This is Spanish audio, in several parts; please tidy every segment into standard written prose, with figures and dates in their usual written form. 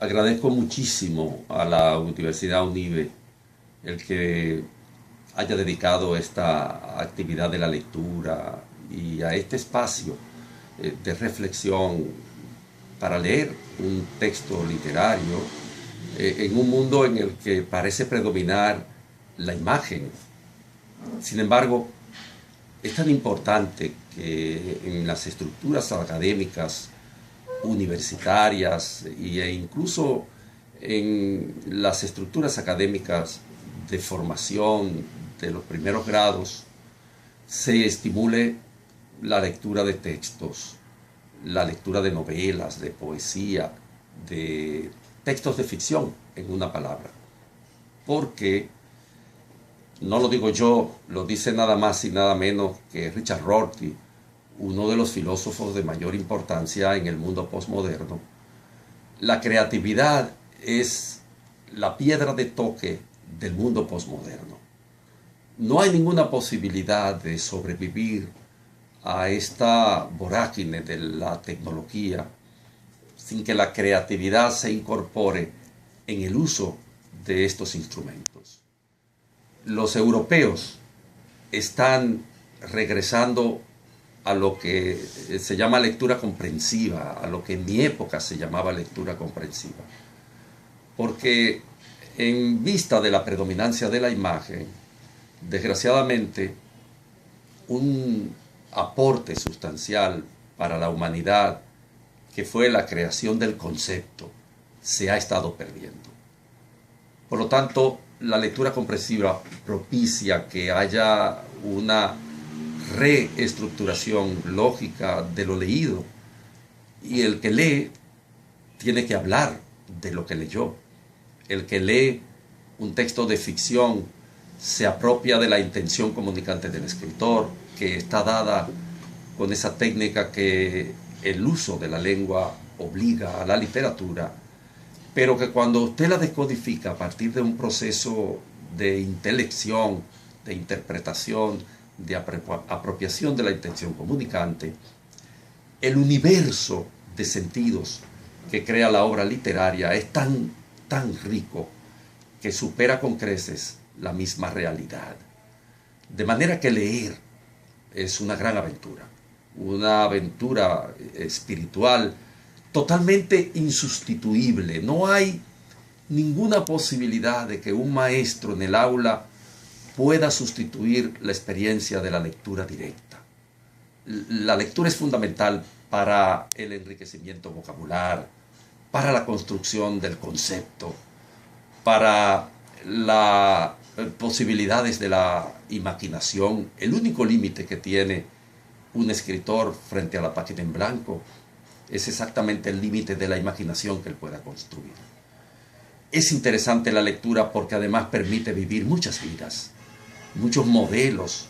Agradezco muchísimo a la Universidad UNIBE el que haya dedicado esta actividad de la lectura y a este espacio de reflexión para leer un texto literario en un mundo en el que parece predominar la imagen. Sin embargo, es tan importante que en las estructuras académicas universitarias e incluso en las estructuras académicas de formación de los primeros grados se estimule la lectura de textos, la lectura de novelas, de poesía, de textos de ficción, en una palabra. Porque, no lo digo yo, lo dice nada más y nada menos que Richard Rorty, uno de los filósofos de mayor importancia en el mundo postmoderno. La creatividad es la piedra de toque del mundo postmoderno. No hay ninguna posibilidad de sobrevivir a esta vorágine de la tecnología sin que la creatividad se incorpore en el uso de estos instrumentos. Los europeos están regresando a lo que se llama lectura comprensiva, a lo que en mi época se llamaba lectura comprensiva. Porque en vista de la predominancia de la imagen, desgraciadamente, un aporte sustancial para la humanidad, que fue la creación del concepto, se ha estado perdiendo. Por lo tanto, la lectura comprensiva propicia que haya una reestructuración lógica de lo leído, y el que lee tiene que hablar de lo que leyó. El que lee un texto de ficción se apropia de la intención comunicante del escritor, que está dada con esa técnica que el uso de la lengua obliga a la literatura, pero que cuando usted la descodifica a partir de un proceso de intelección, de interpretación, de apropiación de la intención comunicante, el universo de sentidos que crea la obra literaria es tan rico que supera con creces la misma realidad. De manera que leer es una aventura espiritual totalmente insustituible. No hay ninguna posibilidad de que un maestro en el aula pueda sustituir la experiencia de la lectura directa. La lectura es fundamental para el enriquecimiento vocabular, para la construcción del concepto, para las posibilidades de la imaginación. El único límite que tiene un escritor frente a la página en blanco es exactamente el límite de la imaginación que él pueda construir. Es interesante la lectura porque además permite vivir muchas vidas, muchos modelos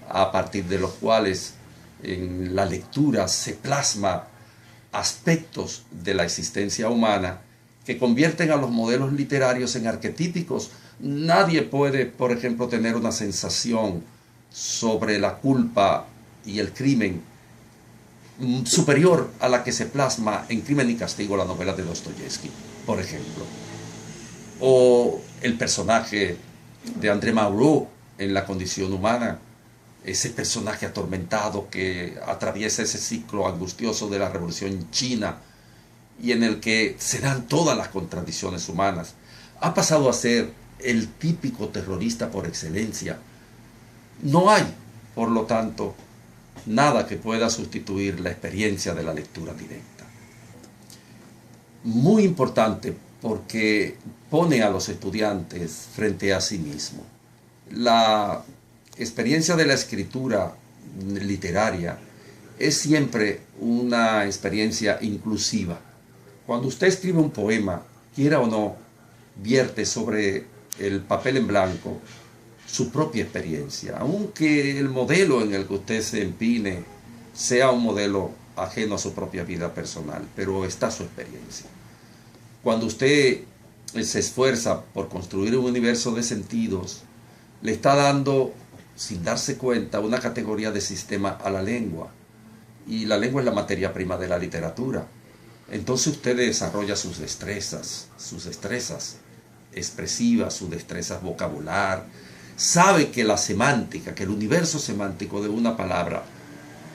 a partir de los cuales en la lectura se plasma aspectos de la existencia humana que convierten a los modelos literarios en arquetípicos. Nadie puede, por ejemplo, tener una sensación sobre la culpa y el crimen superior a la que se plasma en Crimen y Castigo, la novela de Dostoyevsky, por ejemplo. O el personaje de André Malraux en La condición humana, ese personaje atormentado que atraviesa ese ciclo angustioso de la Revolución China y en el que se dan todas las contradicciones humanas. Ha pasado a ser el típico terrorista por excelencia. No hay, por lo tanto, nada que pueda sustituir la experiencia de la lectura directa. Muy importante porque pone a los estudiantes frente a sí mismo. La experiencia de la escritura literaria es siempre una experiencia inclusiva. Cuando usted escribe un poema, quiera o no, vierte sobre el papel en blanco su propia experiencia, aunque el modelo en el que usted se empine sea un modelo ajeno a su propia vida personal, pero está su experiencia. Cuando usted se esfuerza por construir un universo de sentidos, le está dando, sin darse cuenta, una categoría de sistema a la lengua. Y la lengua es la materia prima de la literatura. entonces usted desarrolla sus destrezas expresivas, sus destrezas vocabular, sabe que la semántica, que el universo semántico de una palabra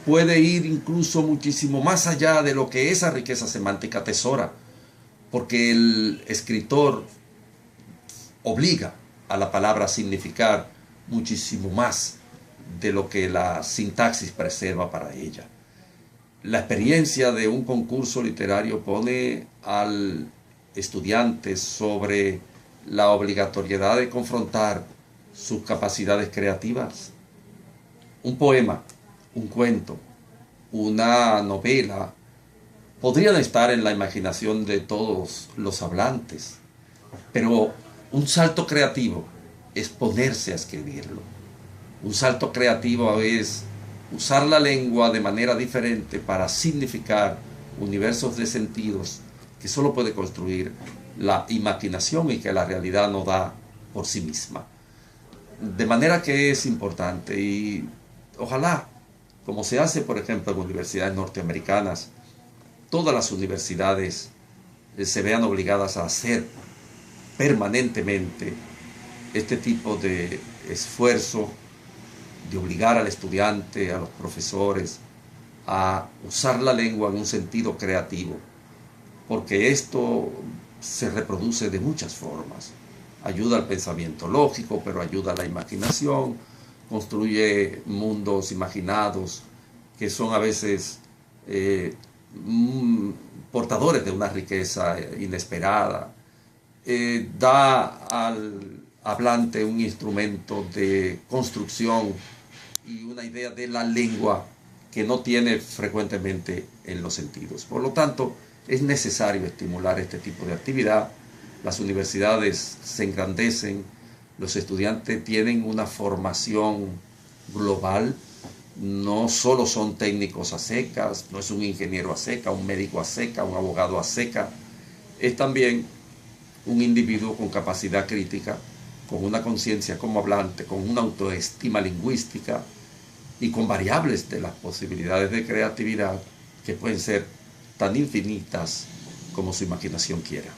puede ir incluso muchísimo más allá de lo que esa riqueza semántica atesora, porque el escritor obliga a la palabra a significar muchísimo más de lo que la sintaxis preserva para ella. La experiencia de un concurso literario pone al estudiante sobre la obligatoriedad de confrontar sus capacidades creativas. Un poema, un cuento, una novela podrían estar en la imaginación de todos los hablantes, pero un salto creativo es ponerse a escribirlo. Un salto creativo es usar la lengua de manera diferente para significar universos de sentidos que solo puede construir la imaginación y que la realidad no da por sí misma. De manera que es importante, y ojalá, como se hace por ejemplo en universidades norteamericanas, todas las universidades se vean obligadas a hacer permanentemente este tipo de esfuerzo de obligar al estudiante, a los profesores, a usar la lengua en un sentido creativo, porque esto se reproduce de muchas formas. Ayuda al pensamiento lógico, pero ayuda a la imaginación, construye mundos imaginados que son a veces portadores de una riqueza inesperada, da al hablante un instrumento de construcción y una idea de la lengua que no tiene frecuentemente en los sentidos. Por lo tanto, es necesario estimular este tipo de actividad. Las universidades se engrandecen, los estudiantes tienen una formación global, no solo son técnicos a secas, no es un ingeniero a seca, un médico a seca, un abogado a seca, es también un individuo con capacidad crítica, con una conciencia como hablante, con una autoestima lingüística y con variables de las posibilidades de creatividad que pueden ser tan infinitas como su imaginación quiera.